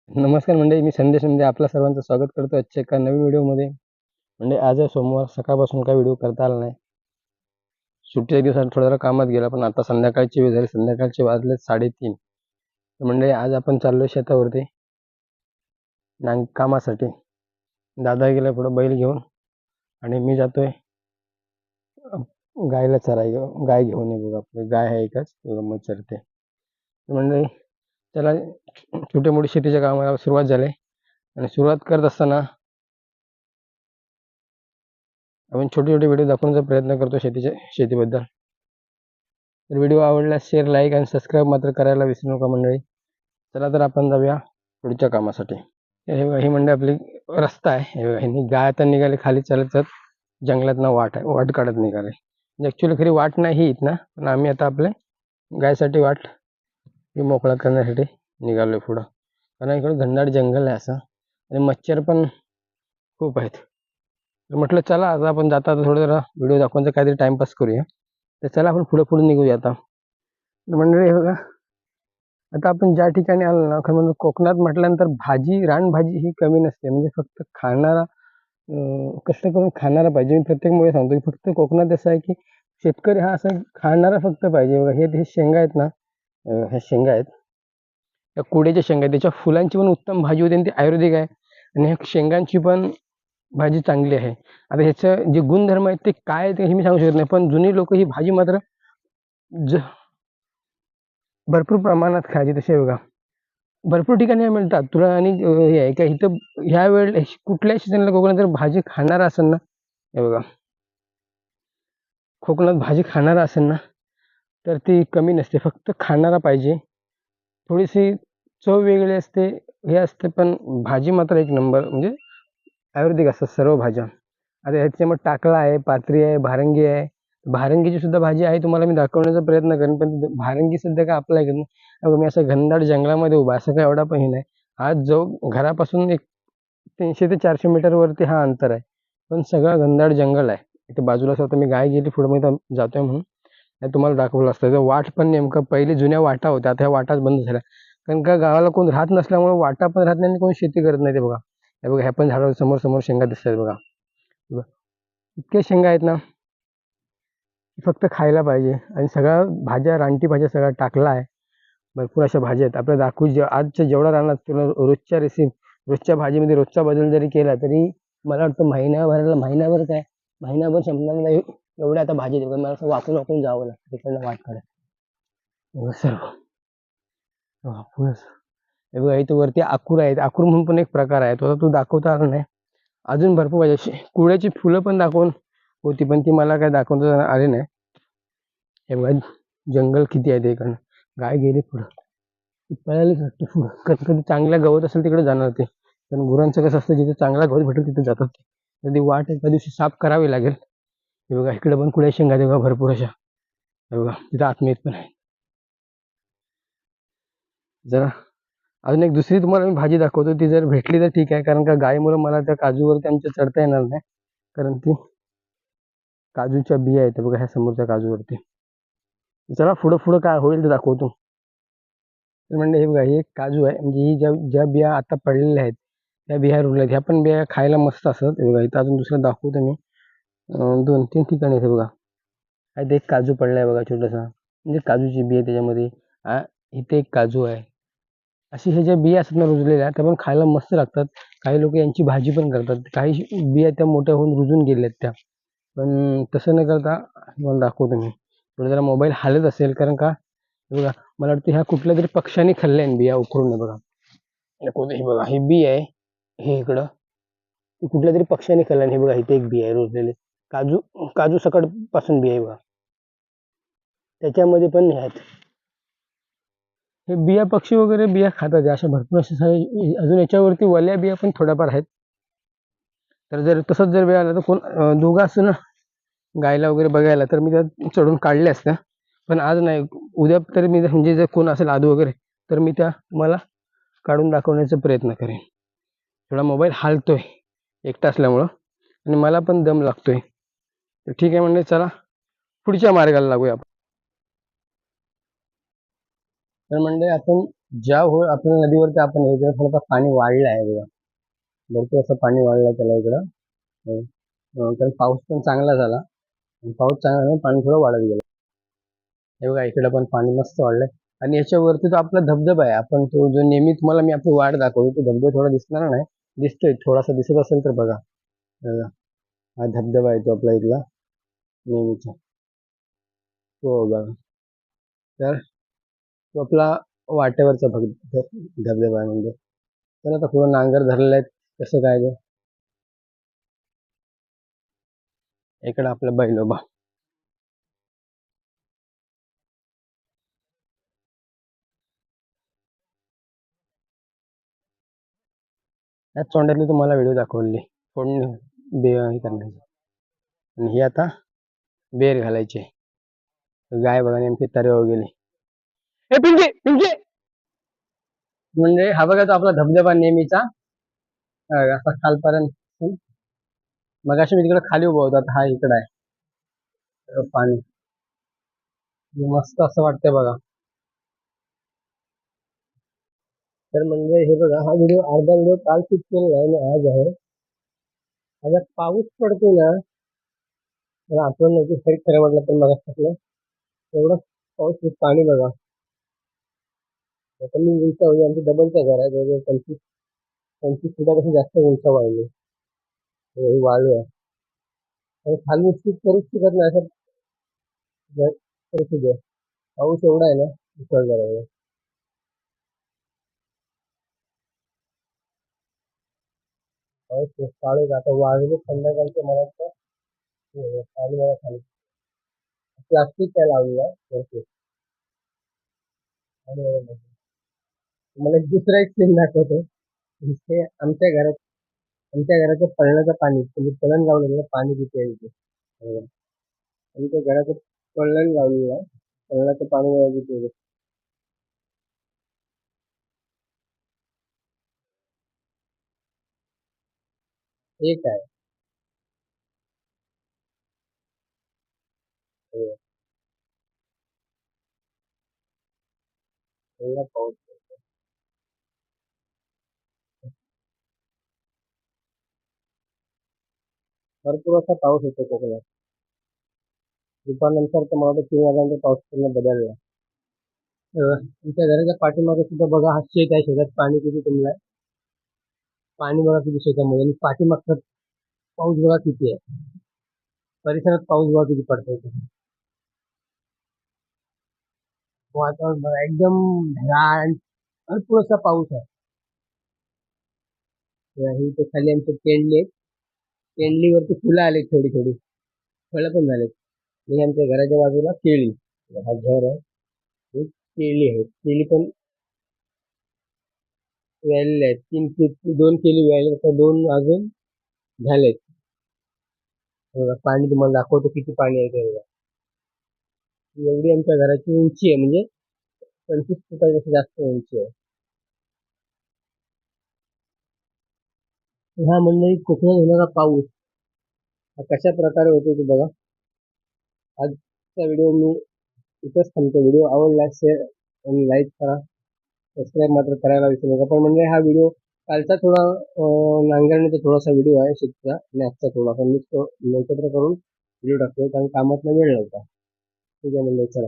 नमस्कार मंडळी, मी संदेश आपल्या सर्वांचं स्वागत करतो आजच्या एका नवीन व्हिडिओमध्ये. आज आहे सोमवार, सकाळपासून काही व्हिडिओ करता आला नाही. सुट्टीच्या दिवसात थोडा जरा कामात गेला, पण आता संध्याकाळची वेळ झाली, संध्याकाळचे वाजले 3:30. तर आज आपण चाललोय शेतावरती कामासाठी. दादा गेला पुढं बैल घेऊन आणि मी जातोय गायला गाय घेऊन बघा. आपली गाय आहे एकच, मग चरते. त्याला छोटे मोठे शेतीच्या कामाला सुरुवात झाली आणि सुरुवात करत असताना आपण छोटे छोटे व्हिडिओ दाखवण्याचा प्रयत्न करतो शेतीबद्दल. तर व्हिडिओ आवडल्यास शेअर, लाईक आणि सबस्क्राईब मात्र करायला विसरू नका मंडळी. चला तर आपण जाऊया पुढच्या कामासाठी. ही मंडळी आपली रस्ता आहे. हे गाय आता निघाले खाली चालत जंगलात वाट काढत निघाले. ऍक्च्युली खरी वाट नाही इथं ना, पण आम्ही आता आपल्या गायसाठी वाट मोकळा करण्यासाठी निघालोय पुढं. कारण इकडे घनदाट जंगल आहे असं, आणि मच्छर पण खूप आहेत. तर म्हटलं चला आता आपण थोडं जरा व्हिडिओ दाखवायचा, काहीतरी टाइमपास करूया. तर चला आपण पुढे निघूया आता. म्हणजे बघा, आता आपण ज्या ठिकाणी आलो ना, खरं म्हणजे कोकणात म्हटल्यानंतर रानभाजी ही कमी नसते. म्हणजे फक्त खाणारा, कष्ट करून खाणारा पाहिजे. मी प्रत्येक मुळे सांगतो की फक्त कोकणात असं आहे की शेतकरी हा असं खाणारा फक्त पाहिजे. बघा हे शेंगा आहेत ना, ह्या शेंगा आहेत, त्या कुड्याच्या शेंगा आहेत. त्याच्या फुलांची पण उत्तम भाजी होते आणि ती आयुर्वेदिक आहे. आणि ह्या शेंगांची पण भाजी चांगली आहे. आता ह्याचं जे गुणधर्म आहेत ते काय ते मी सांगू शकत नाही, पण जुनी लोक ही भाजी मात्र भरपूर प्रमाणात खायची. तसे बघा भरपूर ठिकाणी मिळतात तुला. आणि हे आहे का इथं ह्या वेळ कुठल्याही सीझनला कोकणात जर भाजी खाणारा असेल ना, हे बघा कोकणात भाजी खाणारा असेल ना, तर ती कमी नसते. फक्त खाणारा पाहिजे. थोडीशी चव वेगळी असते, हे असते, पण भाजी मात्र एक नंबर. म्हणजे आयुर्वेदिक असतात सर्व भाज्या. आता ह्याच्यामध्ये टाकळा आहे, पात्री आहे, भारंगी आहे. भारंगीची सुद्धा भाजी आहे, तुम्हाला मी दाखवण्याचा प्रयत्न करेन. पण भारंगी सध्या काय आपल्या ऐकत नाही. मी असं घनदाट जंगलामध्ये उभा, असं काय एवढा पण हे नाही. आज जो घरापासून एक 300 ते 400 मीटर वरती हा अंतर आहे, पण सगळं घनदाट जंगल आहे. इथे बाजूला स्वतः मी गाय गेली पुढे, मी जातोय म्हणून तुम्हाला दाखवलं असतं. वाट पण नेमकं पहिले जुन्या वाटा होत्या, आता ह्या वाटाच बंद झाल्या. कारण का गावाला कोण राहत नसल्यामुळे वाटा पण राहत नाही आणि कोण शेती करत नाही. ते बघा, हे बघा, ह्या पण झाडावर समोर शेंगा दिसतात बघा. इतके शेंगा आहेत ना, फक्त खायला पाहिजे. आणि सगळ्या भाज्या, रानटी भाज्या सगळ्या टाकला आहे. भरपूर अशा भाज्या आहेत आपल्या आजच्या जेवढा राहणार तुला रोजच्या भाजीमध्ये रोजचा बदल जरी केला तरी मला वाटतं महिनाभर संपणार नाही एवढ्या आता भाजी देतात. मला असं वाकून जावं लागतं तिकडनं वाट काढत सर्व. हे बघा इथं वरती आकूर आहेत. आकूर म्हणून पण एक प्रकार आहे, तो तू दाखवता आला नाही. अजून भरपूर भाज्या, कुड्याची फुलं पण दाखवून होती, पण ती मला काय दाखवता आली नाही. हे बघा जंगल किती आहे. इकडनं गाय गेली पुढं, पळालीच वाटतं पुढं. कधी चांगल्या गवत असेल तिकडे जाणार ते. पण गुरांचं कसं असतं, जिथे चांगला गवत भेटेल तिथे जातात ते. कधी वाट एका दिवशी साफ करावी लागेल. हे बघा इकडे पण कुड्या शेंगा बघा भरपूर अशा. हे बघा तिथं आत्मीयत पण आहे. जरा अजून एक दुसरी तुम्हाला मी भाजी दाखवतो, ती जर भेटली तर ठीक आहे. कारण का गायमुळे मला त्या काजूवरती आमच्या चढता येणार नाही, कारण ती काजूच्या बिया आहेत बघा ह्या समोरच्या काजूवरती. चला पुढं काय होईल ते दाखवतो. तर म्हणजे हे बघा, हे काजू आहे. म्हणजे ही ज्या बिया आता पडलेल्या आहेत त्या बिया रुळल्यात. ह्या पण बिया खायला मस्त असतात. हे बघा इथं अजून दुसरं दाखवतो मी. 2-3 ठिकाणी हे बघा, इथे एक काजू पडलाय बघा छोटासा, म्हणजे काजूची बिया त्याच्यामध्ये. इथे एक काजू आहे. अशी हे ज्या बिया असतात ना रुजलेल्या, त्या पण खायला मस्त लागतात. काही लोक यांची भाजी पण करतात. काही बिया त्या मोठ्या होऊन रुजून गेल्यात त्या, पण तसं न करता मला दाखवतो मी. थोडं जरा मोबाईल हालत असेल, कारण का बघा मला वाटतं ह्या कुठल्या तरी पक्ष्याने खाल्ल्या बिया उकरून. बघा हे बघा, ही बी आहे, हे इकडं कुठल्या तरी पक्ष्याने खाल्ल्या. हे बघा इथे एक बी आहे रुजलेले. काजू सकट पासून बी आहे बघा, त्याच्यामध्ये पण आहेत. हे बिया पक्षी वगैरे बिया खातात. अशा भरपूर अशा अजून याच्यावरती वल्या बिया पण थोड्याफार आहेत. तर जर तसंच जर वेळ आला तर कोण दोघं असतं ना गायला वगैरे बघायला, तर मी त्यात चढून काढल्या असत्या. पण आज नाही, उद्या तर मी म्हणजे जर कोण असेल आदू वगैरे, तर मी त्या तुम्हाला काढून दाखवण्याचा प्रयत्न करेन. थोडा मोबाईल हालतोय एकटा असल्यामुळं, आणि मला पण दम लागतोय. तर ठीक आहे म्हणजे चला पुढच्या मार्गाला लागूया आपण. तर म्हणजे आपण ज्या हो आपल्या नदीवरती आपण इकडे थोडंफार पाणी वाढलं आहे बघा. भरपूर असं पाणी वाढलं त्याला इकडं. कारण पाऊस पण चांगला झाला. पाऊस चांगला झाला, पाणी थोडं वाढत गेलं. हे बघा इकडे पण पाणी मस्त वाढलंय. आणि याच्यावरती तो आपला धबधबा आहे. आपण तो जो नेहमी तुम्हाला मी आपली वाट दाखवतो, तो धबधबा थोडा दिसणार नाही. दिसतोय थोडासा दिसत असेल तर बघा. हा धबधबा आहे तो आपला इथला नेहमीचा. तो बघा. तर तो आपला वाटेवरचा धबधबा आहे म्हणजे. तर आता पुढं नांगर धरलेले आहेत. कसं काय ते इकडं आपलं बैलोबा. याच तोंडातली तुम्हाला व्हिडिओ दाखवली फोडणी हे करण्याची. आणि ही आता बेर घालायची. गाय बघा नेमकी तरेवर गेली. ए पिंकी पिंकी, म्हणजे हा बघा तो आपला धबधबा नेहमीचा. असा खालपर्यंत. मगाशी मी तिकडे खाली उभा होता, आता हा इकडे आहे. पाणी मस्त असं वाटतंय बघा. तर म्हणजे हे बघा, हा व्हिडिओ अर्धा व्हिडिओ काल शूट केलेला आहे आणि आज आहे. आता पाऊस पडतो ना, मला आठवण नव्हती खरं म्हटलं तर मग एवढं पाऊस पाणी बघा. आता मी उंचावली, आमचं डबलचं घर आहे, जवळजवळ 25 फुटापेक्षा जास्त उंचावली. ही वाळू आहे आणि खाली स्टिक करूच शकत नाही असं परिस्थिती आहे. पाऊस एवढा आहे ना, विचार करायला. पाऊस चालू आता वाळले संध्याकाळच्या मला वाटतं. पाणी बघा खाली. प्लास्टिक काय लावलेलं आहे भरपूर. आणि तुम्हाला एक दुसरा एक सीन दाखवतो. इथे आमच्या घराचं पळण्याचं पाणी म्हणजे पळण लावलेलं पाणी किती आहे इथे. आमच्या घराचं पळण लावलेलं आहे. पळण्याचं पाणी बघा किती आहे. एक आहे. हो, एवढा पाऊस. भरपूर असा पाऊस होतो कोकणात. दुपारनंतर तर मला वाटतं 3 वाजल्यानंतर पाऊस पूर्ण बदलला. तुमच्या घराच्या पाठीमागे सुद्धा बघा, हा शेत आहे. शेतात पाणी किती तुंबलंय. पाणी बघा किती शेतामध्ये, आणि पाठीमागचा पाऊस बघा किती आहे. परिसरात पाऊस बघा किती पडतोय. वातावरण बघा एकदम ढगाळ आणि भरपूर असा पाऊस आहे. इथे खाली आमचे पेंडले आहेत. पेंडलीवरती फुलं आले थोडी थोडी, फळं पण झालेत. आणि आमच्या घराच्या बाजूला केळी. हा घर आहे. एक केळी आहे. केळी पण व्यायलेले आहेत. 2 केळी व्यायले, तर 2 अजून झालेत. बघा पाणी तुम्हाला दाखवतो किती पाणी आहे ते बघा. एवढी आमच्या घराची उंची आहे, म्हणजे 25 फुटापेक्षा जास्त उंची आहे. ह्या मंडळी कोकणात होणारा पाऊस हा कशा प्रकारे होतो ते बघा. आजचा व्हिडिओ मी इथंच थांबतो. व्हिडिओ आवडला शेअर आणि लाईक करा. सबस्क्राईब मात्र करायला विसरू नका. पण म्हणजे हा व्हिडिओ कालचा थोडा नांगरणीचा थोडासा व्हिडिओ आहे शेतीचा, आणि आजचा थोडासा मी तो एकत्र करून व्हिडिओ टाकतोय, कारण कामातला वेळ नव्हता. ठीक आहे म्हणजे चला.